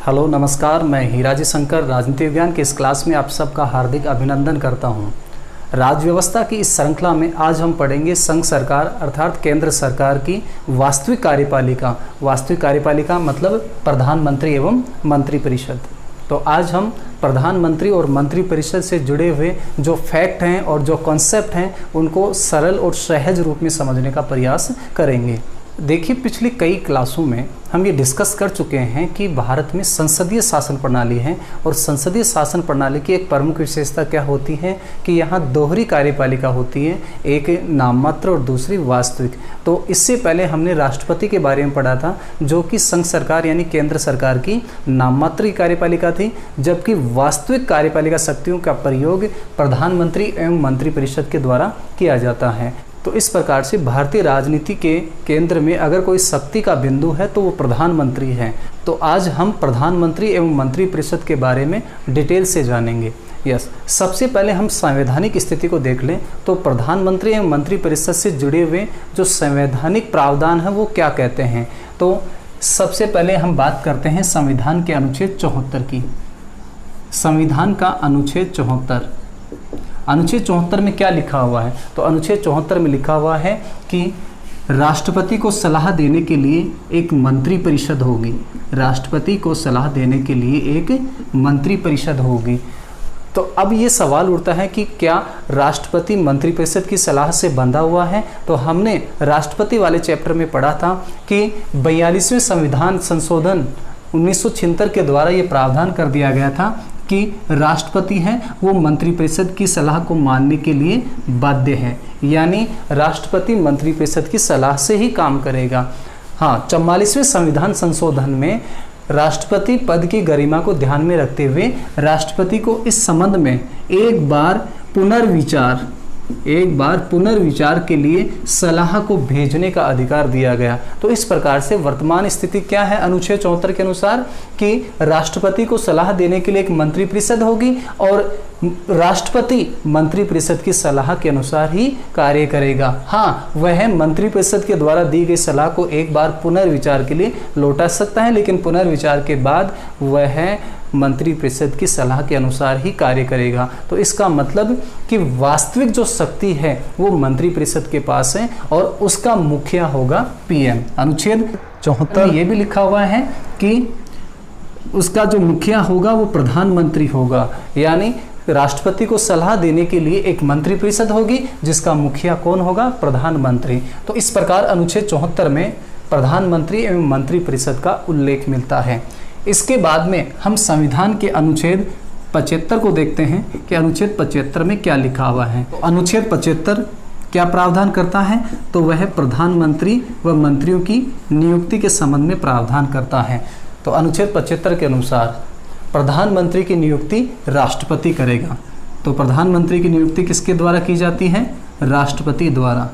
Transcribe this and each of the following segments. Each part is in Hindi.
हेलो नमस्कार, मैं हीराजी शंकर राजनीति विज्ञान के इस क्लास में आप सबका हार्दिक अभिनंदन करता हूं। राज्य व्यवस्था की इस श्रृंखला में आज हम पढ़ेंगे संघ सरकार अर्थात केंद्र सरकार की वास्तविक कार्यपालिका। वास्तविक कार्यपालिका मतलब प्रधानमंत्री एवं मंत्रिपरिषद। तो आज हम प्रधानमंत्री और मंत्रिपरिषद से जुड़े हुए जो फैक्ट हैं और जो कॉन्सेप्ट हैं उनको सरल और सहज रूप में समझने का प्रयास करेंगे। देखिए, पिछली कई क्लासों में हम ये डिस्कस कर चुके हैं कि भारत में संसदीय शासन प्रणाली है और संसदीय शासन प्रणाली की एक प्रमुख विशेषता क्या होती है कि यहाँ दोहरी कार्यपालिका होती है, एक नाममात्र और दूसरी वास्तविक। तो इससे पहले हमने राष्ट्रपति के बारे में पढ़ा था, जो कि संघ सरकार यानी केंद्र सरकार की नाममात्र कार्यपालिका थी, जबकि वास्तविक कार्यपालिका शक्तियों का प्रयोग प्रधानमंत्री एवं मंत्रिपरिषद के द्वारा किया जाता है। तो इस प्रकार से भारतीय राजनीति के केंद्र में अगर कोई शक्ति का बिंदु है तो वो प्रधानमंत्री है। तो आज हम प्रधानमंत्री एवं मंत्रिपरिषद के बारे में डिटेल से जानेंगे। सबसे पहले हम संवैधानिक स्थिति को देख लें तो प्रधानमंत्री एवं मंत्रिपरिषद से जुड़े हुए जो संवैधानिक प्रावधान है वो क्या कहते हैं। तो सबसे पहले हम बात करते हैं संविधान के अनुच्छेद 74 की। संविधान का अनुच्छेद 74, अनुच्छेद 74 में क्या लिखा हुआ है? तो अनुच्छेद 74 में लिखा हुआ है कि राष्ट्रपति को सलाह देने के लिए एक मंत्रिपरिषद होगी। राष्ट्रपति को सलाह देने के लिए एक मंत्रिपरिषद होगी। तो अब ये सवाल उठता है कि क्या राष्ट्रपति मंत्रिपरिषद की सलाह से बंधा हुआ है? तो हमने राष्ट्रपति वाले चैप्टर में पढ़ा था कि 42वें संविधान संशोधन 1976 के द्वारा ये प्रावधान कर दिया गया था कि राष्ट्रपति है वो मंत्रिपरिषद की सलाह को मानने के लिए बाध्य है, यानी राष्ट्रपति मंत्रिपरिषद की सलाह से ही काम करेगा। हाँ, 44वें संविधान संशोधन में राष्ट्रपति पद की गरिमा को ध्यान में रखते हुए राष्ट्रपति को इस संबंध में एक बार पुनर्विचार के लिए सलाह को भेजने का अधिकार दिया गया। तो इस प्रकार से वर्तमान स्थिति क्या है अनुच्छेद 74 के अनुसार कि राष्ट्रपति को सलाह देने के लिए एक मंत्रिपरिषद होगी और राष्ट्रपति मंत्रिपरिषद की सलाह के अनुसार ही कार्य करेगा। हाँ, वह मंत्रिपरिषद के द्वारा दी गई सलाह को एक बार पुनर्विचार के लिए लौटा सकता है, लेकिन पुनर्विचार के बाद वह मंत्रिपरिषद की सलाह के अनुसार ही कार्य करेगा। तो इसका मतलब कि वास्तविक जो शक्ति है वो मंत्रिपरिषद के पास है और उसका मुखिया होगा पीएम। अनुच्छेद 74 ये भी लिखा हुआ है कि उसका जो मुखिया होगा वो प्रधानमंत्री होगा, यानी राष्ट्रपति को सलाह देने के लिए एक मंत्रिपरिषद होगी जिसका मुखिया कौन होगा? प्रधानमंत्री। तो इस प्रकार अनुच्छेद 74 में प्रधानमंत्री एवं मंत्रिपरिषद का उल्लेख मिलता है। इसके बाद में हम संविधान के अनुच्छेद 75 को देखते हैं कि अनुच्छेद 75 में क्या लिखा हुआ है। तो अनुच्छेद 75 क्या प्रावधान करता है? तो वह प्रधानमंत्री व मंत्रियों की नियुक्ति के संबंध में प्रावधान करता है। तो अनुच्छेद 75 के अनुसार प्रधानमंत्री की नियुक्ति राष्ट्रपति करेगा। तो प्रधानमंत्री की नियुक्ति किसके द्वारा की जाती है? राष्ट्रपति द्वारा।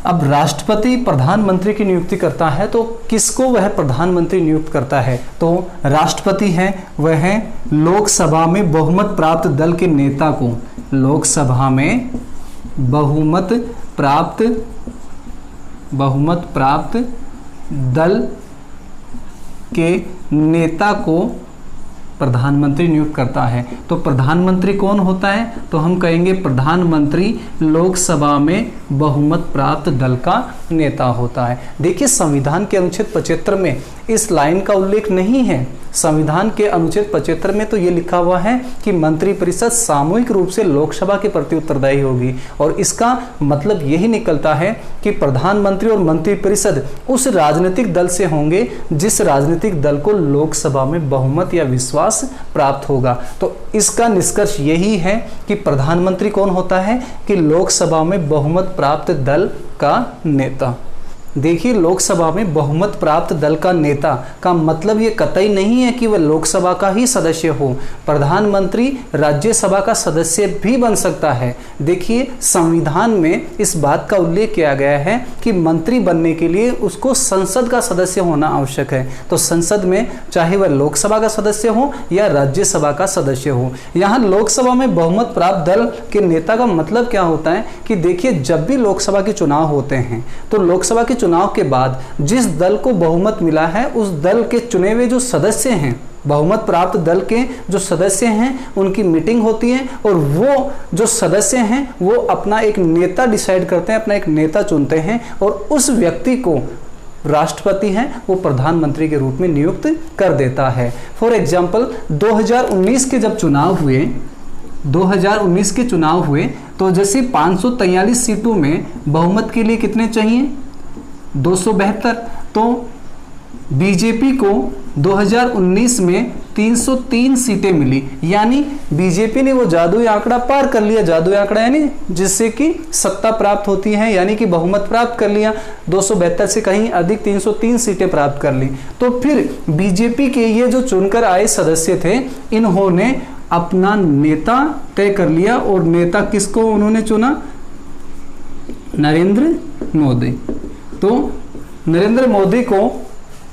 अब राष्ट्रपति प्रधानमंत्री की नियुक्ति करता है तो किसको वह प्रधानमंत्री नियुक्त करता है? तो राष्ट्रपति है वह लोकसभा में बहुमत प्राप्त दल के नेता को, लोकसभा में बहुमत प्राप्त दल के नेता को प्रधानमंत्री नियुक्त करता है। तो प्रधानमंत्री कौन होता है? तो हम कहेंगे प्रधानमंत्री लोकसभा में बहुमत प्राप्त दल का नेता होता है। देखिए, संविधान के अनुच्छेद 75 में इस लाइन का उल्लेख नहीं है। संविधान के अनुच्छेद 75 में तो ये लिखा हुआ है कि मंत्रिपरिषद सामूहिक रूप से लोकसभा के प्रति उत्तरदायी होगी और इसका मतलब यही निकलता है कि प्रधानमंत्री और मंत्रिपरिषद उस राजनीतिक दल से होंगे जिस राजनीतिक दल को लोकसभा में बहुमत या विश्वास प्राप्त होगा। तो इसका निष्कर्ष यही है कि प्रधानमंत्री कौन होता है? कि लोकसभा में बहुमत प्राप्त दल का नेता। देखिए, लोकसभा में बहुमत प्राप्त दल का नेता का मतलब ये कतई नहीं है कि वह लोकसभा का ही सदस्य हो। प्रधानमंत्री राज्यसभा का सदस्य भी बन सकता है। देखिए, संविधान में इस बात का उल्लेख किया गया है कि मंत्री बनने के लिए उसको संसद का सदस्य होना आवश्यक है। तो संसद में चाहे वह लोकसभा का सदस्य हो या राज्यसभा का सदस्य हो। यहाँ लोकसभा में बहुमत प्राप्त दल के नेता का मतलब क्या होता है कि देखिए, जब भी लोकसभा के चुनाव होते हैं तो लोकसभा के चुनाव के बाद जिस दल को बहुमत मिला है उस दल के चुने हुए जो सदस्य हैं, बहुमत प्राप्त दल के जो सदस्य हैं, उनकी मीटिंग होती है और वो जो सदस्य हैं वो अपना एक नेता डिसाइड करते हैं, अपना एक नेता चुनते हैं और उस व्यक्ति को राष्ट्रपति हैं वो प्रधानमंत्री के रूप में नियुक्त कर देता है। फॉर एग्जाम्पल 2019 के जब चुनाव हुए, 2019 के चुनाव हुए तो जैसे 543 सीटों में बहुमत के लिए कितने चाहिए, 272, तो बीजेपी को 2019 में 303 सीटें मिली, यानी बीजेपी ने वो जादुई आंकड़ा पार कर लिया। जादुई आंकड़ा यानी जिससे कि सत्ता प्राप्त होती है, यानी कि बहुमत प्राप्त कर लिया, 272 से कहीं अधिक 303 सीटें प्राप्त कर ली। तो फिर बीजेपी के ये जो चुनकर आए सदस्य थे, इन्होंने अपना नेता तय कर लिया और नेता किसको उन्होंने चुना, नरेंद्र मोदी। तो नरेंद्र मोदी को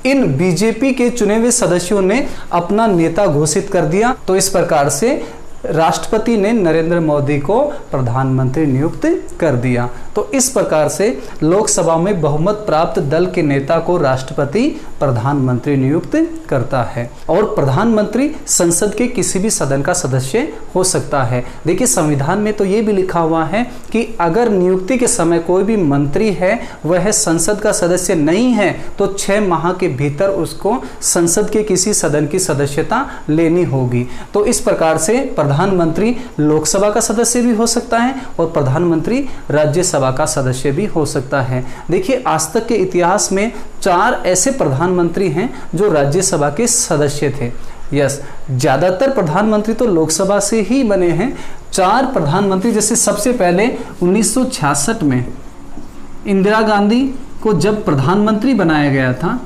इन बीजेपी के चुने हुए सदस्यों ने अपना नेता घोषित कर दिया। तो इस प्रकार से राष्ट्रपति ने नरेंद्र मोदी को प्रधानमंत्री नियुक्त कर दिया। तो इस प्रकार से लोकसभा में बहुमत प्राप्त दल के नेता को राष्ट्रपति प्रधानमंत्री नियुक्त करता है और प्रधानमंत्री संसद के किसी भी सदन का सदस्य हो सकता है। देखिए संविधान में तो ये भी लिखा हुआ है कि अगर नियुक्ति के समय कोई भी मंत्री है वह संसद का सदस्य नहीं है तो 6 माह के भीतर उसको संसद के किसी सदन की सदस्यता लेनी होगी। तो इस प्रकार से प्रधानमंत्री लोकसभा का सदस्य भी हो सकता है और प्रधानमंत्री राज्यसभा का सदस्य भी हो सकता है। देखिए आज तक के इतिहास में 4 ऐसे प्रधानमंत्री हैं जो राज्यसभा के सदस्य थे। यस, ज्यादातर प्रधानमंत्री तो लोकसभा से ही बने हैं। 4 प्रधानमंत्री, जैसे सबसे पहले 1966 में इंदिरा गांधी को जब प्रधानमंत्री बनाया गया था,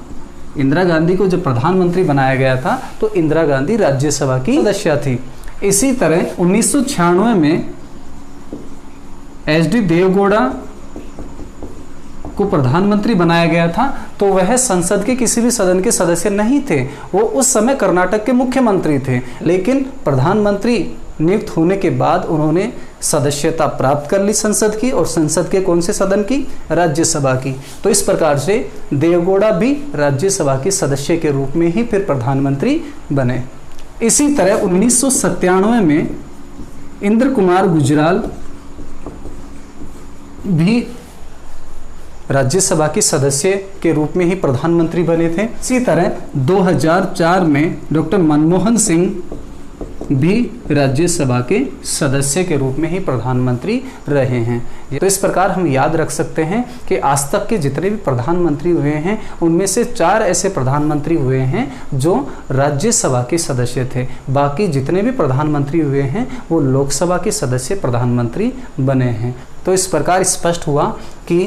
इंदिरा गांधी को जब प्रधानमंत्री बनाया गया था तो इंदिरा गांधी राज्यसभा की सदस्य थी। इसी तरह 1996 में एच.डी. देवगौड़ा को प्रधानमंत्री बनाया गया था तो वह संसद के किसी भी सदन के सदस्य नहीं थे, वो उस समय कर्नाटक के मुख्यमंत्री थे। लेकिन प्रधानमंत्री नियुक्त होने के बाद उन्होंने सदस्यता प्राप्त कर ली संसद की, और संसद के कौन से सदन की, राज्यसभा की। तो इस प्रकार से देवगौड़ा भी राज्यसभा के सदस्य के रूप में ही फिर प्रधानमंत्री बने। इसी तरह 1997 में इंद्र कुमार गुजराल भी राज्यसभा के सदस्य के रूप में ही प्रधानमंत्री बने थे। इसी तरह 2004 में डॉक्टर मनमोहन सिंह भी राज्यसभा के सदस्य के रूप में ही प्रधानमंत्री रहे हैं। तो इस प्रकार हम याद रख सकते हैं कि आज तक के जितने भी प्रधानमंत्री हुए हैं उनमें से 4 ऐसे प्रधानमंत्री हुए हैं जो राज्यसभा के सदस्य थे। बाकी जितने भी प्रधानमंत्री हुए हैं वो लोकसभा के सदस्य प्रधानमंत्री बने हैं। तो इस प्रकार स्पष्ट हुआ कि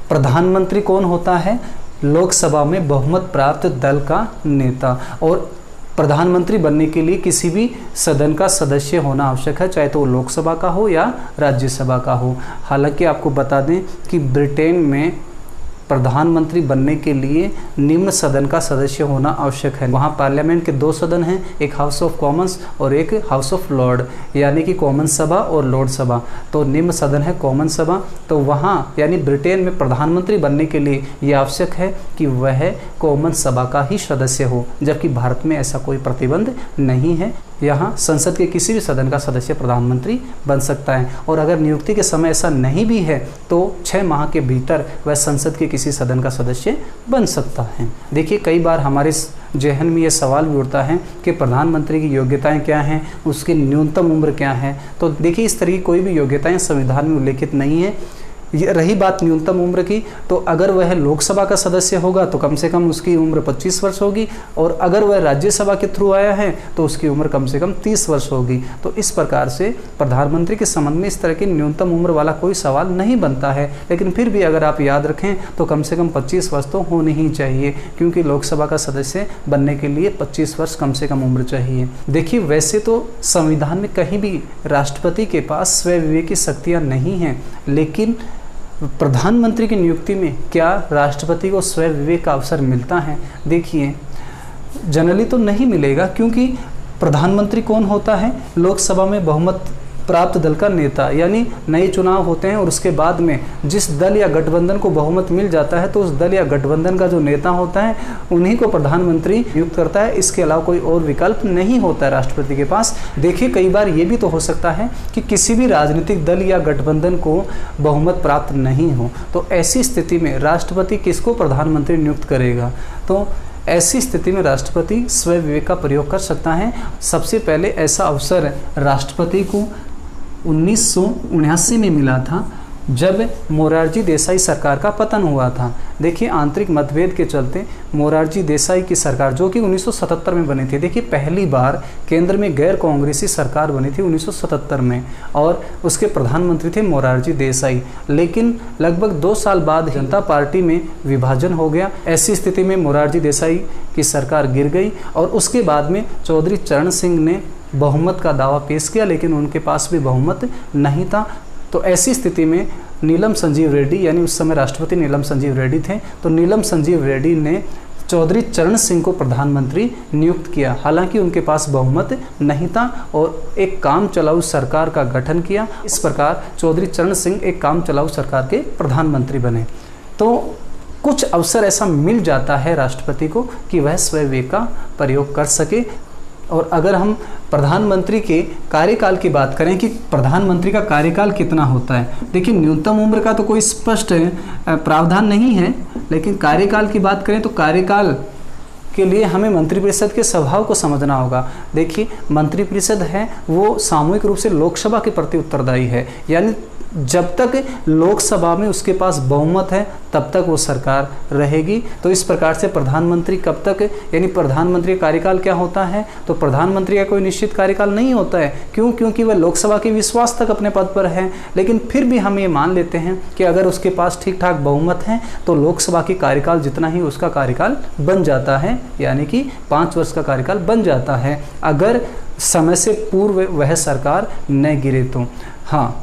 प्रधानमंत्री कौन होता है, लोकसभा में बहुमत प्राप्त दल का नेता। और प्रधानमंत्री बनने के लिए किसी भी सदन का सदस्य होना आवश्यक है, चाहे तो वो लोकसभा का हो या राज्यसभा का हो। हालांकि आपको बता दें कि ब्रिटेन में प्रधानमंत्री बनने के लिए निम्न सदन का सदस्य होना आवश्यक है। वहाँ पार्लियामेंट के 2 सदन हैं, एक हाउस ऑफ कॉमन्स और एक हाउस ऑफ लॉर्ड, यानी कि कॉमन सभा और लॉर्ड सभा। तो निम्न सदन है कॉमन सभा। तो वहाँ यानी ब्रिटेन में प्रधानमंत्री बनने के लिए ये आवश्यक है कि वह कॉमन सभा का ही सदस्य हो, जबकि भारत में ऐसा कोई प्रतिबंध नहीं है। यहाँ संसद के किसी भी सदन का सदस्य प्रधानमंत्री बन सकता है। और अगर नियुक्ति के समय ऐसा नहीं भी है तो 6 माह के भीतर वह संसद के किसी सदन का सदस्य बन सकता है। देखिए कई बार हमारे जहन में ये सवाल भी उठता है कि प्रधानमंत्री की योग्यताएं क्या हैं, उसकी न्यूनतम उम्र क्या है। तो देखिए इस तरह की कोई भी योग्यताएं संविधान में उल्लेखित नहीं है। ये रही बात न्यूनतम उम्र की, तो अगर वह लोकसभा का सदस्य होगा तो कम से कम उसकी उम्र 25 वर्ष होगी, और अगर वह राज्यसभा के थ्रू आया है तो उसकी उम्र कम से कम 30 वर्ष होगी। तो इस प्रकार से प्रधानमंत्री के संबंध में इस तरह की न्यूनतम उम्र वाला कोई सवाल नहीं बनता है। लेकिन फिर भी अगर आप याद रखें तो कम से कम 25 वर्ष तो होनी ही चाहिए, क्योंकि लोकसभा का सदस्य बनने के लिए 25 वर्ष कम से कम उम्र चाहिए। देखिए वैसे तो संविधान में कहीं भी राष्ट्रपति के पास स्वयं विवेक की शक्तियाँ नहीं हैं, लेकिन प्रधानमंत्री की नियुक्ति में क्या राष्ट्रपति को स्वयं विवेक का अवसर मिलता है? देखिए जनरली तो नहीं मिलेगा, क्योंकि प्रधानमंत्री कौन होता है, लोकसभा में बहुमत प्राप्त दल का नेता, यानी नए चुनाव होते हैं और उसके बाद में जिस दल या गठबंधन को बहुमत मिल जाता है तो उस दल या गठबंधन का जो नेता होता है उन्हीं को प्रधानमंत्री नियुक्त करता है। इसके अलावा कोई और विकल्प नहीं होता है राष्ट्रपति के पास। देखिए, कई बार ये भी तो हो सकता है कि किसी भी राजनीतिक दल या गठबंधन को बहुमत प्राप्त नहीं हो, तो ऐसी स्थिति में राष्ट्रपति किसको प्रधानमंत्री नियुक्त करेगा? तो ऐसी स्थिति में राष्ट्रपति स्वयं विवेक का प्रयोग कर सकता है। सबसे पहले ऐसा अवसर राष्ट्रपति को 1979 में मिला था, जब मोरारजी देसाई सरकार का पतन हुआ था। देखिए, आंतरिक मतभेद के चलते मोरारजी देसाई की सरकार, जो कि 1977 में बनी थी, देखिए पहली बार केंद्र में गैर कांग्रेसी सरकार बनी थी 1977 में, और उसके प्रधानमंत्री थे मोरारजी देसाई। लेकिन लगभग 2 साल बाद जनता पार्टी में विभाजन हो गया। ऐसी स्थिति में मोरारजी देसाई की सरकार गिर गई और उसके बाद में चौधरी चरण सिंह ने बहुमत का दावा पेश किया, लेकिन उनके पास भी बहुमत नहीं था। तो ऐसी स्थिति में नीलम संजीव रेड्डी, यानी उस समय राष्ट्रपति नीलम संजीव रेड्डी थे, तो नीलम संजीव रेड्डी ने चौधरी चरण सिंह को प्रधानमंत्री नियुक्त किया। हालांकि उनके पास बहुमत नहीं था और एक काम चलाऊ सरकार का गठन किया। इस प्रकार चौधरी चरण सिंह एक काम चलाऊ सरकार के प्रधानमंत्री बने। तो कुछ अवसर ऐसा मिल जाता है राष्ट्रपति को कि वह स्वयं विवेक का प्रयोग कर सके। और अगर हम प्रधानमंत्री के कार्यकाल की बात करें कि प्रधानमंत्री का कार्यकाल कितना होता है, देखिए न्यूनतम उम्र का तो कोई स्पष्ट प्रावधान नहीं है, लेकिन कार्यकाल की बात करें तो कार्यकाल के लिए हमें मंत्रिपरिषद के स्वभाव को समझना होगा। देखिए, मंत्रिपरिषद है वो सामूहिक रूप से लोकसभा के प्रति उत्तरदायी है, यानी जब तक लोकसभा में उसके पास बहुमत है तब तक वो सरकार रहेगी। तो इस प्रकार से प्रधानमंत्री कब तक, यानी प्रधानमंत्री का कार्यकाल क्या होता है, तो प्रधानमंत्री का कोई निश्चित कार्यकाल नहीं होता है। क्यों? क्योंकि वह लोकसभा के विश्वास तक अपने पद पर है। लेकिन फिर भी हम ये मान लेते हैं कि अगर उसके पास ठीक ठाक बहुमत है तो लोकसभा की कार्यकाल जितना ही उसका कार्यकाल बन जाता है, यानी कि 5 वर्ष का कार्यकाल बन जाता है, अगर समय से पूर्व वह सरकार न गिरे तो। हाँ,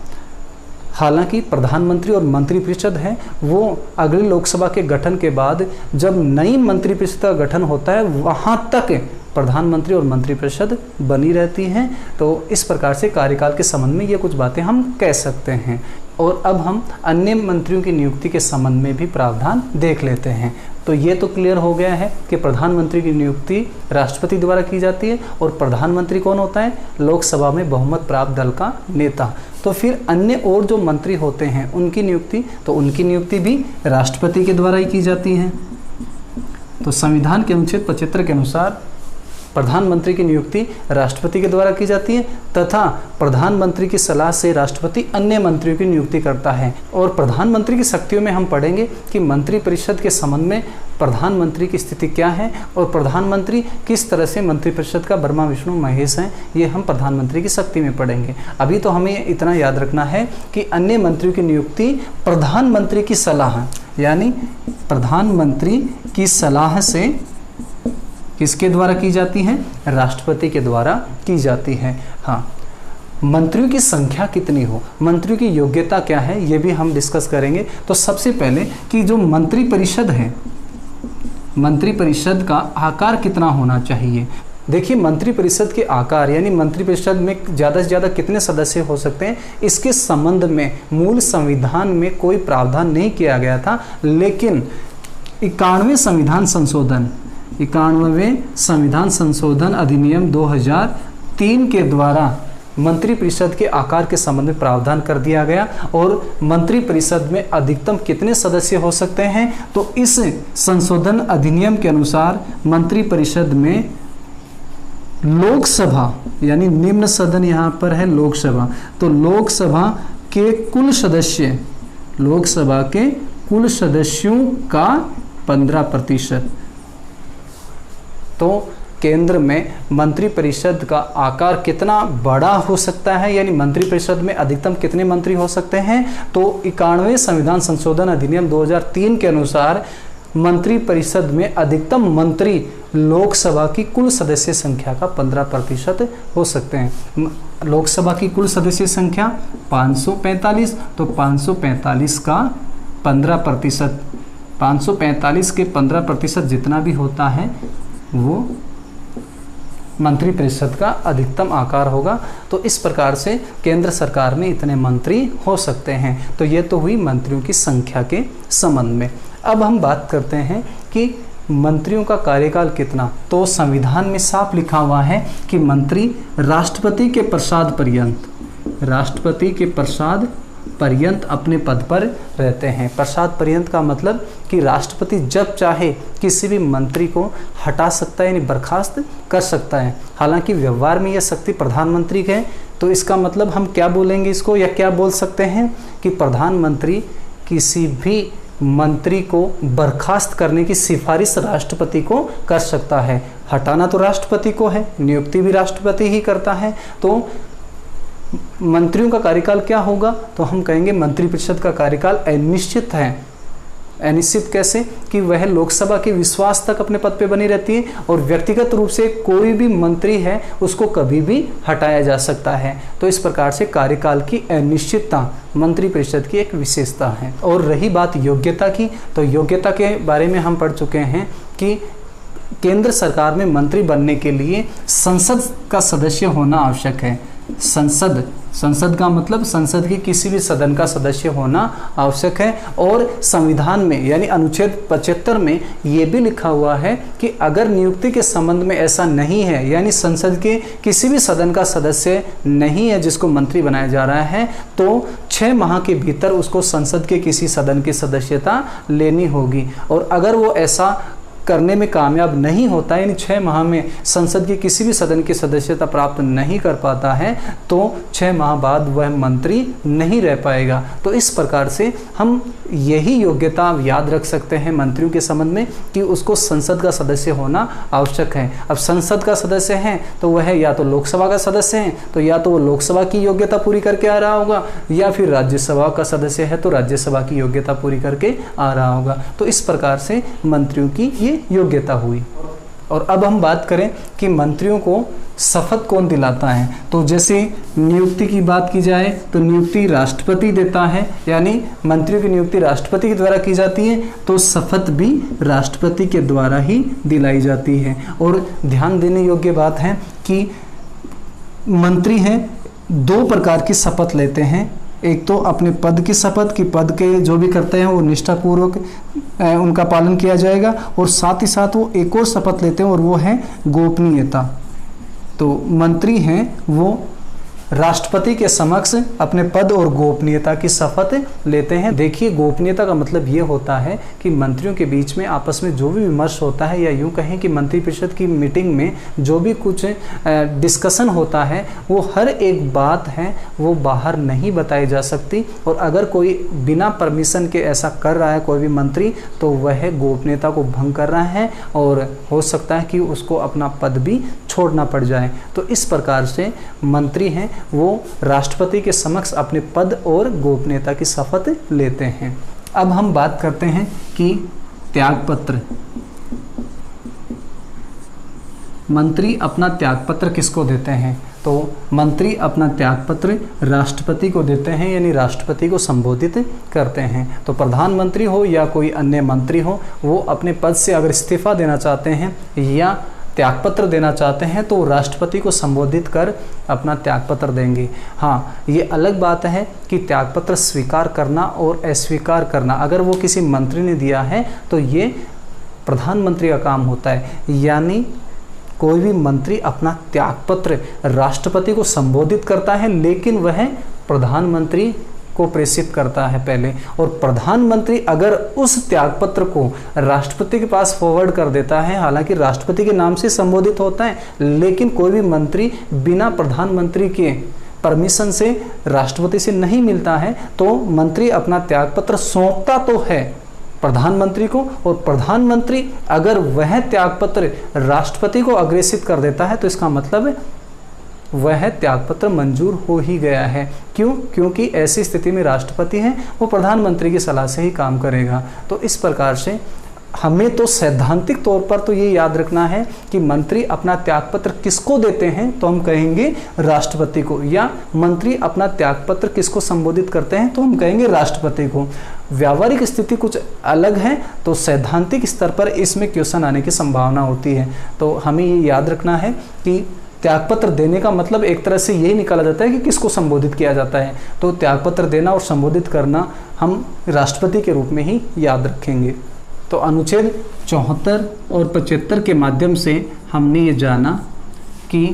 हालांकि प्रधानमंत्री और मंत्रिपरिषद है वो अगली लोकसभा के गठन के बाद जब नई मंत्रिपरिषद का गठन होता है वहाँ तक प्रधानमंत्री और मंत्रिपरिषद बनी रहती हैं। तो इस प्रकार से कार्यकाल के संबंध में ये कुछ बातें हम कह सकते हैं। और अब हम अन्य मंत्रियों की नियुक्ति के संबंध में भी प्रावधान देख लेते हैं। तो ये तो क्लियर हो गया है कि प्रधानमंत्री की नियुक्ति राष्ट्रपति द्वारा की जाती है और प्रधानमंत्री कौन होता है? लोकसभा में बहुमत प्राप्त दल का नेता। तो फिर अन्य और जो मंत्री होते हैं उनकी नियुक्ति, तो उनकी नियुक्ति भी राष्ट्रपति के द्वारा ही की जाती है। तो संविधान के अनुच्छेद 75 के अनुसार प्रधानमंत्री की नियुक्ति राष्ट्रपति के द्वारा की जाती है तथा प्रधानमंत्री की सलाह से राष्ट्रपति अन्य मंत्रियों की नियुक्ति करता है। और प्रधानमंत्री की शक्तियों में हम पढ़ेंगे कि मंत्रिपरिषद के संबंध में प्रधानमंत्री की स्थिति क्या है और प्रधानमंत्री किस तरह से मंत्रिपरिषद का ब्रह्मा विष्णु महेश हैं, ये हम प्रधानमंत्री की शक्ति में पढ़ेंगे। अभी तो हमें इतना याद रखना है कि अन्य मंत्रियों की नियुक्ति प्रधानमंत्री की सलाह, यानी प्रधानमंत्री की सलाह से किसके द्वारा की जाती है? राष्ट्रपति के द्वारा की जाती है। हाँ, मंत्रियों की संख्या कितनी हो, मंत्रियों की योग्यता क्या है, ये भी हम डिस्कस करेंगे। तो सबसे पहले कि जो मंत्रिपरिषद है, मंत्रिपरिषद का आकार कितना होना चाहिए। देखिए, मंत्रिपरिषद के आकार यानी मंत्रिपरिषद में ज़्यादा से ज़्यादा कितने सदस्य हो सकते हैं, इसके संबंध में मूल संविधान में कोई प्रावधान नहीं किया गया था। लेकिन 91वें संविधान संशोधन अधिनियम 2003 के द्वारा मंत्रिपरिषद के आकार के संबंध में प्रावधान कर दिया गया। और मंत्रिपरिषद में अधिकतम कितने सदस्य हो सकते हैं, तो इस संशोधन अधिनियम के अनुसार मंत्रिपरिषद में लोकसभा यानी निम्न सदन यहाँ पर है लोकसभा, तो लोकसभा के कुल सदस्यों का 15%। तो केंद्र में मंत्रिपरिषद का आकार कितना बड़ा हो सकता है, यानी मंत्रिपरिषद में अधिकतम कितने मंत्री हो सकते हैं, तो 91वें संविधान संशोधन अधिनियम 2003 के अनुसार मंत्रिपरिषद में अधिकतम मंत्री लोकसभा की कुल सदस्य संख्या का 15% हो सकते हैं। लोकसभा की कुल सदस्य संख्या 545, तो 545 का 15%, 545 के 15% जितना भी होता है वो मंत्रिपरिषद का अधिकतम आकार होगा। तो इस प्रकार से केंद्र सरकार में इतने मंत्री हो सकते हैं। तो ये तो हुई मंत्रियों की संख्या के संबंध में। अब हम बात करते हैं कि मंत्रियों का कार्यकाल कितना। तो संविधान में साफ लिखा हुआ है कि मंत्री राष्ट्रपति के प्रसाद पर्यंत अपने पद पर रहते हैं। प्रसाद पर्यंत का मतलब कि राष्ट्रपति जब चाहे किसी भी मंत्री को हटा सकता है, यानी बर्खास्त कर सकता है। हालांकि व्यवहार में यह शक्ति प्रधानमंत्री की है। तो इसका मतलब हम क्या बोलेंगे इसको, या क्या बोल सकते हैं कि प्रधानमंत्री किसी भी मंत्री को बर्खास्त करने की सिफारिश राष्ट्रपति को कर सकता है। हटाना तो राष्ट्रपति को है, नियुक्ति भी राष्ट्रपति ही करता है। तो मंत्रियों का कार्यकाल क्या होगा, तो हम कहेंगे मंत्रिपरिषद का कार्यकाल अनिश्चित है। अनिश्चित कैसे, कि वह लोकसभा के विश्वास तक अपने पद पे बनी रहती है और व्यक्तिगत रूप से कोई भी मंत्री है उसको कभी भी हटाया जा सकता है। तो इस प्रकार से कार्यकाल की अनिश्चितता मंत्रिपरिषद की एक विशेषता है। और रही बात योग्यता की, तो योग्यता के बारे में हम पढ़ चुके हैं कि केंद्र सरकार में मंत्री बनने के लिए संसद का सदस्य होना आवश्यक है। संसद का मतलब संसद के किसी भी सदन का सदस्य होना आवश्यक है। और संविधान में यानी अनुच्छेद 75 में ये भी लिखा हुआ है कि अगर नियुक्ति के संबंध में ऐसा नहीं है, यानी संसद के किसी भी सदन का सदस्य नहीं है जिसको मंत्री बनाया जा रहा है, तो 6 माह के भीतर उसको संसद के किसी सदन की सदस्यता लेनी होगी। और अगर वो ऐसा करने में कामयाब नहीं होता, यानी 6 माह में संसद के किसी भी सदन की सदस्यता प्राप्त नहीं कर पाता है, तो 6 माह बाद वह मंत्री नहीं रह पाएगा। तो इस प्रकार से हम यही योग्यता याद रख सकते हैं मंत्रियों के संबंध में कि उसको संसद का सदस्य होना आवश्यक है। अब संसद का सदस्य है तो वह या तो लोकसभा का सदस्य है, तो या तो वो लोकसभा की योग्यता पूरी करके आ रहा होगा, या फिर राज्यसभा का सदस्य है तो राज्यसभा की योग्यता पूरी करके आ रहा होगा। तो इस प्रकार से मंत्रियों की ये योग्यता हुई। और अब हम बात करें कि मंत्रियों को शपथ कौन दिलाता है। तो जैसे नियुक्ति की बात की जाए तो नियुक्ति राष्ट्रपति देता है, यानी मंत्रियों की नियुक्ति राष्ट्रपति के द्वारा की जाती है, तो शपथ भी राष्ट्रपति के द्वारा ही दिलाई जाती है। और ध्यान देने योग्य बात है कि मंत्री हैं 2 प्रकार की शपथ लेते हैं। एक तो अपने पद की शपथ, कि पद के जो भी करते हैं वो निष्ठापूर्वक उनका पालन किया जाएगा, और साथ ही साथ वो एक और शपथ लेते हैं और वो है गोपनीयता। तो मंत्री हैं वो राष्ट्रपति के समक्ष अपने पद और गोपनीयता की शपथ लेते हैं। देखिए, गोपनीयता का मतलब ये होता है कि मंत्रियों के बीच में आपस में जो भी विमर्श होता है, या यूं कहें कि मंत्रिपरिषद की मीटिंग में जो भी कुछ डिस्कशन होता है, वो हर एक बात है वो बाहर नहीं बताई जा सकती। और अगर कोई बिना परमिशन के ऐसा कर रहा है कोई भी मंत्री, तो वह गोपनीयता को भंग कर रहा है और हो सकता है कि उसको अपना पद भी छोड़ना पड़ जाए। तो इस प्रकार से मंत्री हैं वो राष्ट्रपति के समक्ष अपने पद और गोपनीयता की शपथ लेते हैं। अब हम बात करते हैं कि त्यागपत्र, मंत्री अपना त्यागपत्र किसको देते हैं। तो मंत्री अपना त्यागपत्र राष्ट्रपति को देते हैं, यानी राष्ट्रपति को संबोधित करते हैं। तो प्रधानमंत्री हो या कोई अन्य मंत्री हो, वो अपने पद से अगर इस्तीफा देना चाहते हैं या त्यागपत्र देना चाहते हैं तो राष्ट्रपति को संबोधित कर अपना त्यागपत्र देंगे। हाँ, ये अलग बात है कि त्यागपत्र स्वीकार करना और अस्वीकार करना, अगर वो किसी मंत्री ने दिया है तो ये प्रधानमंत्री का काम होता है। यानी कोई भी मंत्री अपना त्यागपत्र राष्ट्रपति को संबोधित करता है, लेकिन वह प्रधानमंत्री को प्रेषित करता है पहले, और प्रधानमंत्री अगर उस त्यागपत्र को राष्ट्रपति के पास फॉरवर्ड कर देता है, हालांकि राष्ट्रपति के नाम से संबोधित होता है, लेकिन कोई भी मंत्री बिना प्रधानमंत्री के परमिशन से राष्ट्रपति से नहीं मिलता है, तो मंत्री अपना त्यागपत्र सौंपता तो है प्रधानमंत्री को, और प्रधानमंत्री अगर वह त्यागपत्र राष्ट्रपति को अग्रेसित कर देता है तो इसका मतलब वह त्यागपत्र मंजूर हो ही गया है। क्यों? क्योंकि ऐसी स्थिति में राष्ट्रपति है वो प्रधानमंत्री की सलाह से ही काम करेगा। तो इस प्रकार से हमें तो सैद्धांतिक तौर पर तो ये याद रखना है कि मंत्री अपना त्यागपत्र किसको देते हैं, तो हम कहेंगे राष्ट्रपति को, या मंत्री अपना त्यागपत्र किसको संबोधित करते हैं, तो हम कहेंगे राष्ट्रपति को। व्यावहारिक स्थिति कुछ अलग है, तो सैद्धांतिक स्तर पर इसमें क्वेश्चन आने की संभावना होती है। तो हमें ये याद रखना है कि त्यागपत्र देने का मतलब एक तरह से यही निकाला जाता है कि किसको संबोधित किया जाता है। तो त्यागपत्र देना और संबोधित करना हम राष्ट्रपति के रूप में ही याद रखेंगे। तो अनुच्छेद 74 और 75 के माध्यम से हमने ये जाना कि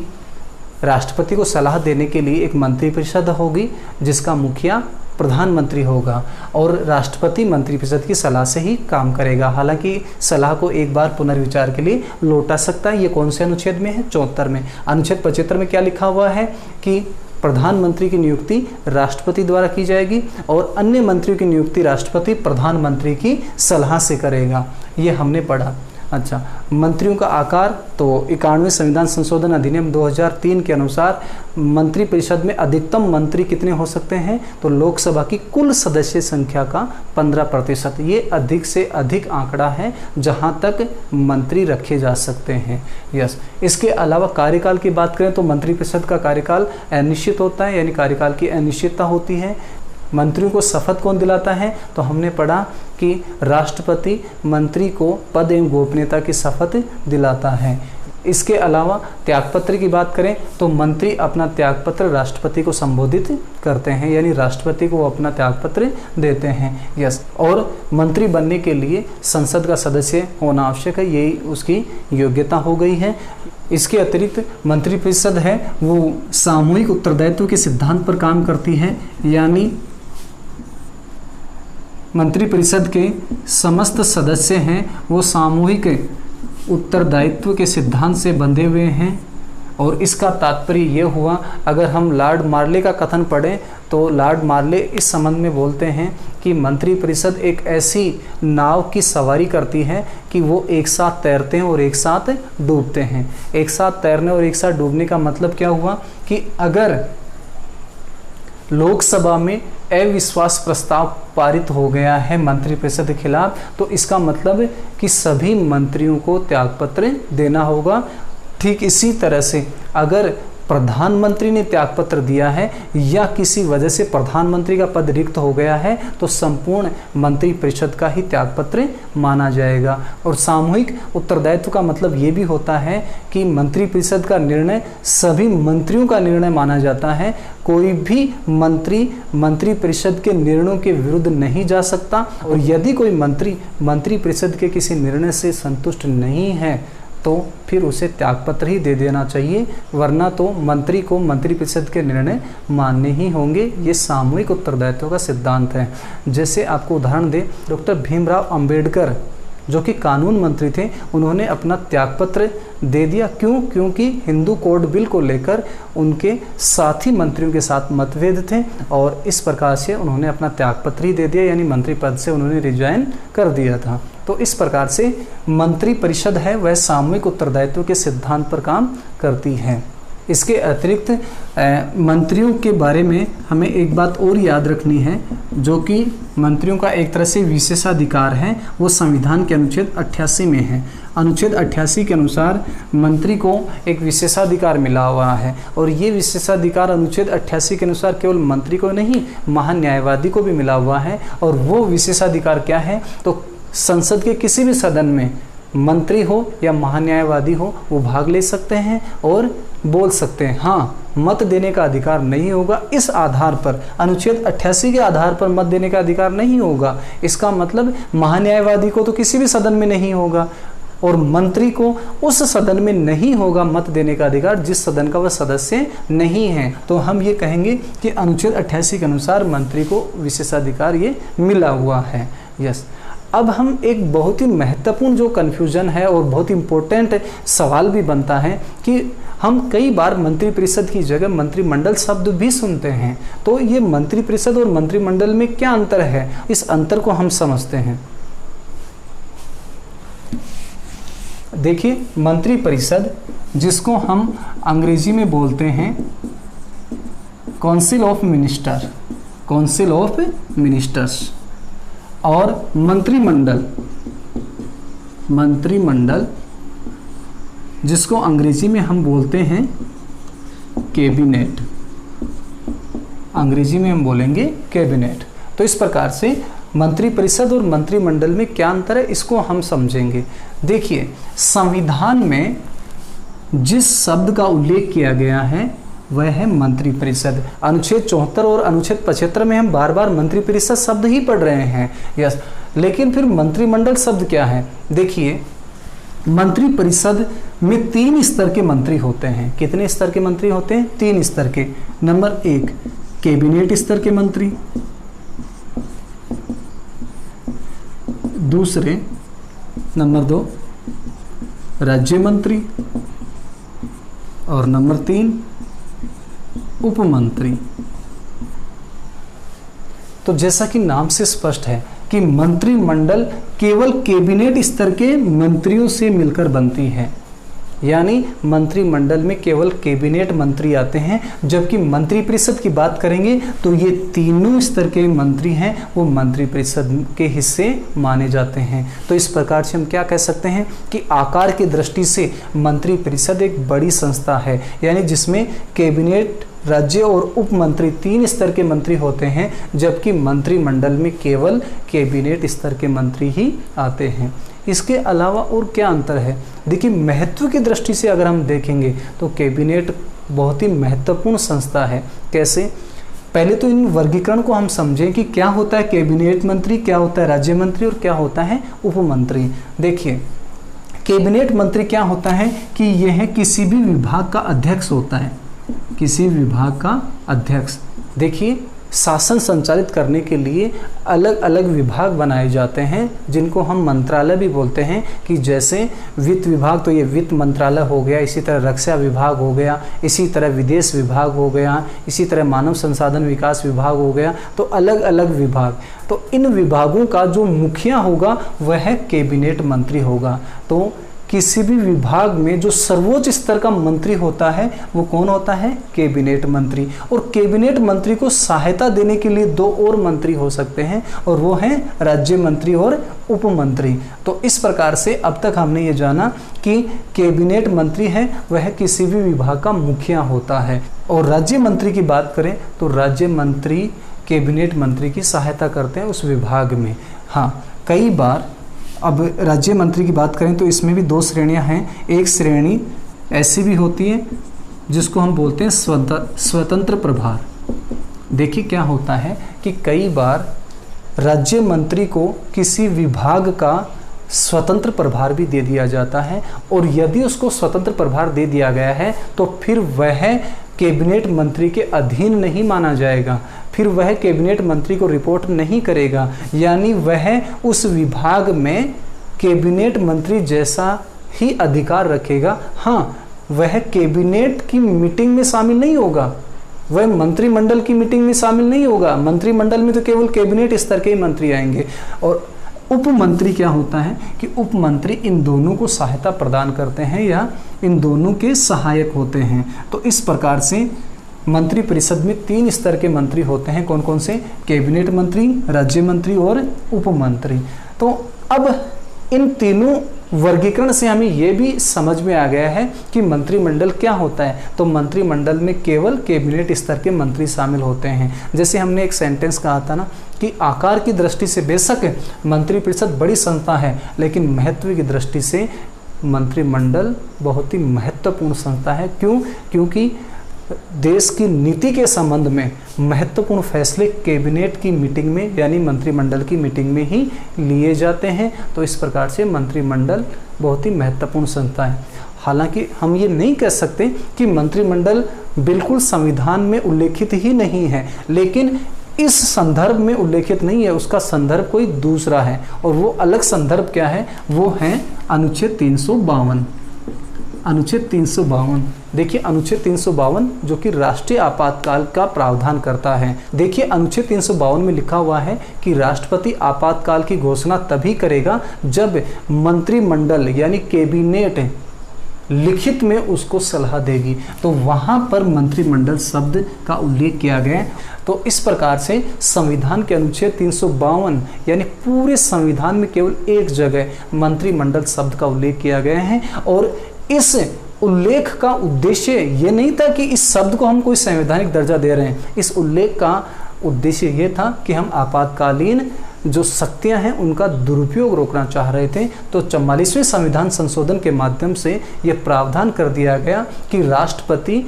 राष्ट्रपति को सलाह देने के लिए एक मंत्रिपरिषद होगी जिसका मुखिया प्रधानमंत्री होगा, और राष्ट्रपति मंत्रिपरिषद की सलाह से ही काम करेगा। हालांकि सलाह को एक बार पुनर्विचार के लिए लौटा सकता है। ये कौन से अनुच्छेद में है? 74 में। अनुच्छेद 75 में क्या लिखा हुआ है कि प्रधानमंत्री की नियुक्ति राष्ट्रपति द्वारा की जाएगी और अन्य मंत्रियों की नियुक्ति राष्ट्रपति प्रधानमंत्री की सलाह से करेगा। ये हमने पढ़ा। अच्छा, मंत्रियों का आकार, तो 91वें संविधान संशोधन अधिनियम 2003 के अनुसार मंत्रिपरिषद में अधिकतम मंत्री कितने हो सकते हैं, तो लोकसभा की कुल सदस्य संख्या का 15%। ये अधिक से अधिक आंकड़ा है जहां तक मंत्री रखे जा सकते हैं। यस, इसके अलावा कार्यकाल की बात करें तो मंत्रिपरिषद का कार्यकाल अनिश्चित होता है, यानी कार्यकाल की अनिश्चितता होती है। मंत्रियों को शपथ कौन दिलाता है, तो हमने पढ़ा कि राष्ट्रपति मंत्री को पद एवं गोपनीयता की शपथ दिलाता है। इसके अलावा त्यागपत्र की बात करें तो मंत्री अपना त्यागपत्र राष्ट्रपति को संबोधित करते हैं, यानी राष्ट्रपति को अपना त्यागपत्र देते हैं। यस, और मंत्री बनने के लिए संसद का सदस्य होना आवश्यक है, यही उसकी योग्यता हो गई है। इसके अतिरिक्त मंत्रिपरिषद है वो सामूहिक उत्तरदायित्व के सिद्धांत पर काम करती है, यानी मंत्रिपरिषद के समस्त सदस्य हैं वो सामूहिक उत्तरदायित्व के सिद्धांत से बंधे हुए हैं। और इसका तात्पर्य ये हुआ, अगर हम लॉर्ड मार्ले का कथन पढ़ें तो लॉर्ड मार्ले इस संबंध में बोलते हैं कि मंत्रिपरिषद एक ऐसी नाव की सवारी करती है कि वो एक साथ तैरते हैं और एक साथ डूबते हैं। एक साथ तैरने और एक साथ डूबने का मतलब क्या हुआ कि अगर लोकसभा में अविश्वास प्रस्ताव पारित हो गया है मंत्रिपरिषद के खिलाफ, तो इसका मतलब कि सभी मंत्रियों को त्यागपत्र देना होगा। ठीक इसी तरह से अगर प्रधानमंत्री ने त्यागपत्र दिया है या किसी वजह से प्रधानमंत्री का पद रिक्त हो गया है तो संपूर्ण मंत्रिपरिषद का ही त्यागपत्र माना जाएगा। और सामूहिक उत्तरदायित्व का मतलब ये भी होता है कि मंत्रिपरिषद का निर्णय सभी मंत्रियों का निर्णय माना जाता है। कोई भी मंत्री मंत्रिपरिषद के निर्णयों के विरुद्ध नहीं जा सकता, और यदि कोई मंत्री मंत्रिपरिषद के किसी निर्णय से संतुष्ट नहीं है तो फिर उसे त्यागपत्र ही दे देना चाहिए, वरना तो मंत्री को मंत्रिपरिषद के निर्णय मानने ही होंगे। ये सामूहिक उत्तरदायित्व का सिद्धांत है। जैसे आपको उदाहरण दें, डॉक्टर भीमराव अंबेडकर जो कि कानून मंत्री थे, उन्होंने अपना त्यागपत्र दे दिया। क्यों? क्योंकि हिंदू कोड बिल को लेकर उनके साथी मंत्रियों के साथ मतभेद थे और इस प्रकार से उन्होंने अपना त्यागपत्र ही दे दिया, यानी मंत्री पद से उन्होंने रिजाइन कर दिया था। तो इस प्रकार से मंत्रिपरिषद है वह सामूहिक उत्तरदायित्व के सिद्धांत पर काम करती है। इसके अतिरिक्त मंत्रियों के बारे में हमें एक बात और याद रखनी है, जो कि मंत्रियों का एक तरह से विशेषाधिकार है, वो संविधान के अनुच्छेद 88 में है। अनुच्छेद 88 के अनुसार मंत्री को एक विशेषाधिकार मिला हुआ है, और ये विशेषाधिकार अनुच्छेद 88 के अनुसार केवल मंत्री को नहीं, महान्यायवादी को भी मिला हुआ है। और वो विशेषाधिकार क्या है, तो संसद के किसी भी सदन में मंत्री हो या महान्यायवादी हो वो भाग ले सकते हैं और बोल सकते हैं। हाँ, मत देने का अधिकार नहीं होगा। इस आधार पर अनुच्छेद 88 के आधार पर मत देने का अधिकार नहीं होगा। इसका मतलब महान्यायवादी को तो किसी भी सदन में नहीं होगा और मंत्री को उस सदन में नहीं होगा मत देने का अधिकार जिस सदन का वह सदस्य नहीं है। तो हम ये कहेंगे कि अनुच्छेद 88 के अनुसार मंत्री को विशेषाधिकार ये मिला हुआ है। यस, अब हम एक बहुत ही महत्वपूर्ण जो कन्फ्यूजन है और बहुत इम्पोर्टेंट सवाल भी बनता है कि हम कई बार मंत्रिपरिषद की जगह मंत्रिमंडल शब्द भी सुनते हैं। तो ये मंत्रिपरिषद और मंत्रिमंडल में क्या अंतर है, इस अंतर को हम समझते हैं। देखिए, मंत्रिपरिषद जिसको हम अंग्रेजी में बोलते हैं council of minister, council of ministers, और मंत्रिमंडल मंत्रिमंडल, जिसको अंग्रेजी में हम बोलते हैं कैबिनेट, अंग्रेजी में हम बोलेंगे कैबिनेट। तो इस प्रकार से मंत्रिपरिषद और मंत्रिमंडल में क्या अंतर है इसको हम समझेंगे। देखिए, संविधान में जिस शब्द का उल्लेख किया गया है वह है मंत्रिपरिषद। अनुच्छेद 74 और अनुच्छेद 75 में हम बार बार मंत्रिपरिषद शब्द ही पढ़ रहे हैं, यस। लेकिन फिर मंत्रिमंडल शब्द क्या है? देखिए, मंत्रिपरिषद में 3 स्तर के मंत्री होते हैं। कितने स्तर के मंत्री होते हैं? 3 स्तर के। नंबर 1 कैबिनेट स्तर के मंत्री, दूसरे नंबर 2 राज्य मंत्री, और नंबर 3 उपमंत्री। तो जैसा कि नाम से स्पष्ट है कि मंत्रिमंडल केवल कैबिनेट स्तर के मंत्रियों से मिलकर बनती है, यानी मंत्रिमंडल में केवल कैबिनेट मंत्री आते हैं। जबकि मंत्रिपरिषद की बात करेंगे तो ये तीनों स्तर के मंत्री हैं वो मंत्रिपरिषद के हिस्से माने जाते हैं। तो इस प्रकार से हम क्या कह सकते हैं कि आकार की दृष्टि से मंत्रिपरिषद एक बड़ी संस्था है, यानी जिसमें कैबिनेट, राज्य और उप मंत्री 3 स्तर के मंत्री होते हैं, जबकि मंत्रिमंडल में केवल कैबिनेट स्तर के मंत्री ही आते हैं। इसके अलावा और क्या अंतर है? देखिए, महत्व की दृष्टि से अगर हम देखेंगे तो कैबिनेट बहुत ही महत्वपूर्ण संस्था है। कैसे? पहले तो इन वर्गीकरण को हम समझें कि क्या होता है कैबिनेट मंत्री, क्या होता है राज्य मंत्री और क्या होता है उपमंत्री। देखिए, कैबिनेट मंत्री क्या होता है कि यह किसी भी विभाग का अध्यक्ष होता है, किसी विभाग का अध्यक्ष। देखिए, शासन संचालित करने के लिए अलग अलग विभाग बनाए जाते हैं जिनको हम मंत्रालय भी बोलते हैं। कि जैसे वित्त विभाग तो ये वित्त मंत्रालय हो गया, इसी तरह रक्षा विभाग हो गया, इसी तरह विदेश विभाग हो गया, इसी तरह मानव संसाधन विकास विभाग हो गया। तो अलग अलग विभाग, तो इन विभागों का जो मुखिया होगा वह कैबिनेट मंत्री होगा। तो किसी भी विभाग में जो सर्वोच्च स्तर का मंत्री होता है वो कौन होता है? कैबिनेट मंत्री। और कैबिनेट मंत्री को सहायता देने के लिए 2 और मंत्री हो सकते हैं, और वो हैं राज्य मंत्री और उपमंत्री। तो इस प्रकार से अब तक हमने ये जाना कि कैबिनेट मंत्री है वह किसी भी विभाग का मुखिया होता है। और राज्य मंत्री की बात करें तो राज्य मंत्री कैबिनेट मंत्री की सहायता करते हैं उस विभाग में। हाँ, कई बार अब राज्य मंत्री की बात करें तो इसमें भी 2 श्रेणियां हैं। एक श्रेणी ऐसी भी होती है जिसको हम बोलते हैं स्वतंत्र प्रभार। देखिए, क्या होता है कि कई बार राज्य मंत्री को किसी विभाग का स्वतंत्र प्रभार भी दे दिया जाता है, और यदि उसको स्वतंत्र प्रभार दे दिया गया है तो फिर वह कैबिनेट मंत्री के अधीन नहीं माना जाएगा, फिर वह कैबिनेट मंत्री को रिपोर्ट नहीं करेगा, यानी वह उस विभाग में कैबिनेट मंत्री जैसा ही अधिकार रखेगा। हाँ, वह कैबिनेट की मीटिंग में शामिल नहीं होगा, वह मंत्रिमंडल की मीटिंग में शामिल नहीं होगा। मंत्रिमंडल में तो केवल कैबिनेट स्तर के ही मंत्री आएंगे। और उपमंत्री क्या होता है कि उपमंत्री इन दोनों को सहायता प्रदान करते हैं या इन दोनों के सहायक होते हैं। तो इस प्रकार से मंत्रिपरिषद में 3 स्तर के मंत्री होते हैं। कौन कौन से? कैबिनेट मंत्री, राज्य मंत्री और उपमंत्री। तो अब इन तीनों वर्गीकरण से हमें यह भी समझ में आ गया है कि मंत्रिमंडल क्या होता है। तो मंत्रिमंडल में केवल कैबिनेट स्तर के मंत्री शामिल होते हैं। जैसे हमने एक सेंटेंस कहा था ना कि आकार की दृष्टि से बेशक मंत्रिपरिषद बड़ी संस्था है, लेकिन महत्व की दृष्टि से मंत्रिमंडल बहुत ही महत्वपूर्ण संस्था है। क्यों? क्योंकि देश की नीति के संबंध में महत्वपूर्ण फैसले कैबिनेट की मीटिंग में यानी मंत्रिमंडल की मीटिंग में ही लिए जाते हैं। तो इस प्रकार से मंत्रिमंडल बहुत ही महत्वपूर्ण संस्था है। हालांकि हम ये नहीं कह सकते कि मंत्रिमंडल बिल्कुल संविधान में उल्लेखित ही नहीं है, लेकिन इस संदर्भ में उल्लेखित नहीं है, उसका संदर्भ कोई दूसरा है। और वो अलग संदर्भ क्या है? वो है अनुच्छेद 352। अनुच्छेद 352, देखिए अनुच्छेद 352 जो कि राष्ट्रीय आपातकाल का प्रावधान करता है। देखिए अनुच्छेद 352 में लिखा हुआ है कि राष्ट्रपति आपातकाल की घोषणा तभी करेगा जब मंत्रिमंडल यानी कैबिनेट लिखित में उसको सलाह देगी। तो वहाँ पर मंत्रिमंडल शब्द का उल्लेख किया गया है। तो इस प्रकार से संविधान के अनुच्छेद 352 यानी पूरे संविधान में केवल एक जगह मंत्रिमंडल शब्द का उल्लेख किया गया है। और इस उल्लेख का उद्देश्य ये नहीं था कि इस शब्द को हम कोई संवैधानिक दर्जा दे रहे हैं। इस उल्लेख का उद्देश्य ये था कि हम आपातकालीन जो शक्तियां हैं उनका दुरुपयोग रोकना चाह रहे थे। तो 44वें संविधान संशोधन के माध्यम से ये प्रावधान कर दिया गया कि राष्ट्रपति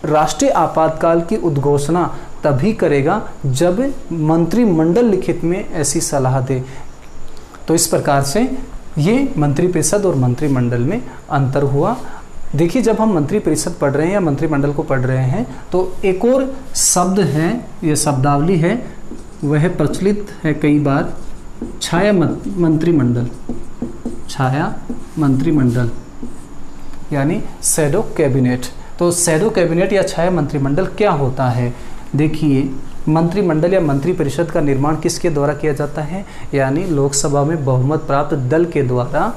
राष्ट्रीय आपातकाल की उद्घोषणा तभी करेगा जब मंत्रिमंडल लिखित में ऐसी सलाह दे। तो इस प्रकार से ये मंत्रिपरिषद और मंत्रिमंडल में अंतर हुआ। देखिए, जब हम मंत्रिपरिषद पढ़ रहे हैं या मंत्रिमंडल को पढ़ रहे हैं तो एक और शब्द है, ये शब्दावली है, वह प्रचलित है कई बार, छाया मंत्रिमंडल। छाया मंत्रिमंडल यानी शैडो कैबिनेट। तो शैडो कैबिनेट या छाया मंत्रिमंडल क्या होता है? देखिए, मंत्रिमंडल या मंत्रिपरिषद का निर्माण किसके द्वारा किया जाता है? यानी लोकसभा में बहुमत प्राप्त दल के द्वारा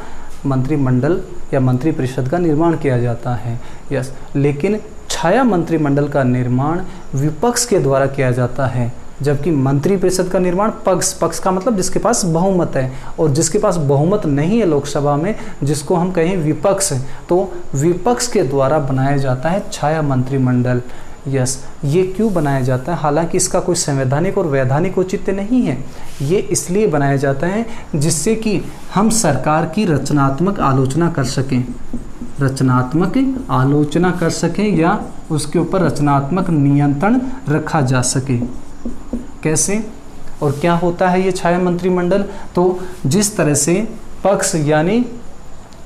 मंत्रिमंडल या मंत्रिपरिषद का निर्माण किया जाता है। यस, लेकिन छाया मंत्रिमंडल का निर्माण विपक्ष के द्वारा किया जाता है, जबकि मंत्रिपरिषद का निर्माण पक्ष का मतलब जिसके पास बहुमत है, और जिसके पास बहुमत नहीं है लोकसभा में, जिसको हम कहें विपक्ष, तो विपक्ष के द्वारा बनाया जाता है छाया मंत्रिमंडल। यस, ये क्यों बनाया जाता है? हालांकि इसका कोई संवैधानिक और वैधानिक औचित्य नहीं है। ये इसलिए बनाया जाता है जिससे कि हम सरकार की रचनात्मक आलोचना कर सकें, रचनात्मक आलोचना कर सकें या उसके ऊपर रचनात्मक नियंत्रण रखा जा सके। कैसे और क्या होता है ये छाया मंत्रिमंडल? तो जिस तरह से पक्ष यानी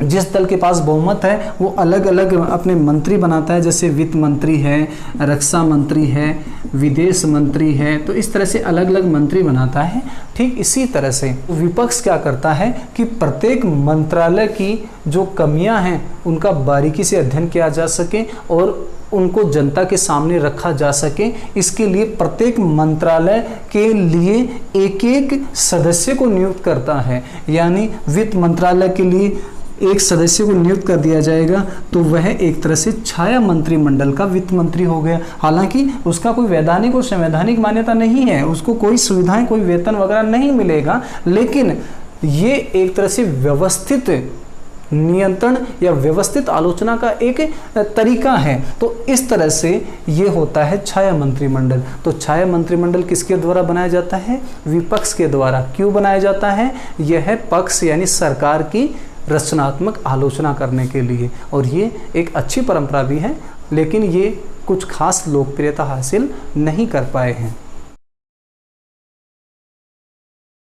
जिस दल के पास बहुमत है वो अलग अलग अपने मंत्री बनाता है, जैसे वित्त मंत्री है, रक्षा मंत्री है, विदेश मंत्री है, तो इस तरह से अलग अलग मंत्री बनाता है। ठीक इसी तरह से विपक्ष क्या करता है कि प्रत्येक मंत्रालय की जो कमियां हैं उनका बारीकी से अध्ययन किया जा सके और उनको जनता के सामने रखा जा सके। इसके लिए प्रत्येक मंत्रालय के लिए एक एक सदस्य को नियुक्त करता है। यानी वित्त मंत्रालय के लिए एक सदस्य को नियुक्त कर दिया जाएगा, तो वह एक तरह से छाया मंत्रिमंडल का वित्त मंत्री हो गया। हालांकि उसका कोई वैधानिक और संवैधानिक मान्यता नहीं है, उसको कोई सुविधाएं, कोई वेतन वगैरह नहीं मिलेगा, लेकिन ये एक तरह से व्यवस्थित नियंत्रण या व्यवस्थित आलोचना का एक तरीका है। तो इस तरह से ये होता है छाया मंत्रिमंडल। तो छाया मंत्रिमंडल किसके द्वारा बनाया जाता है? विपक्ष के द्वारा। क्यों बनाया जाता है? यह पक्ष यानी सरकार की रचनात्मक आलोचना करने के लिए। और ये एक अच्छी परंपरा भी है, लेकिन ये कुछ खास लोकप्रियता हासिल नहीं कर पाए हैं।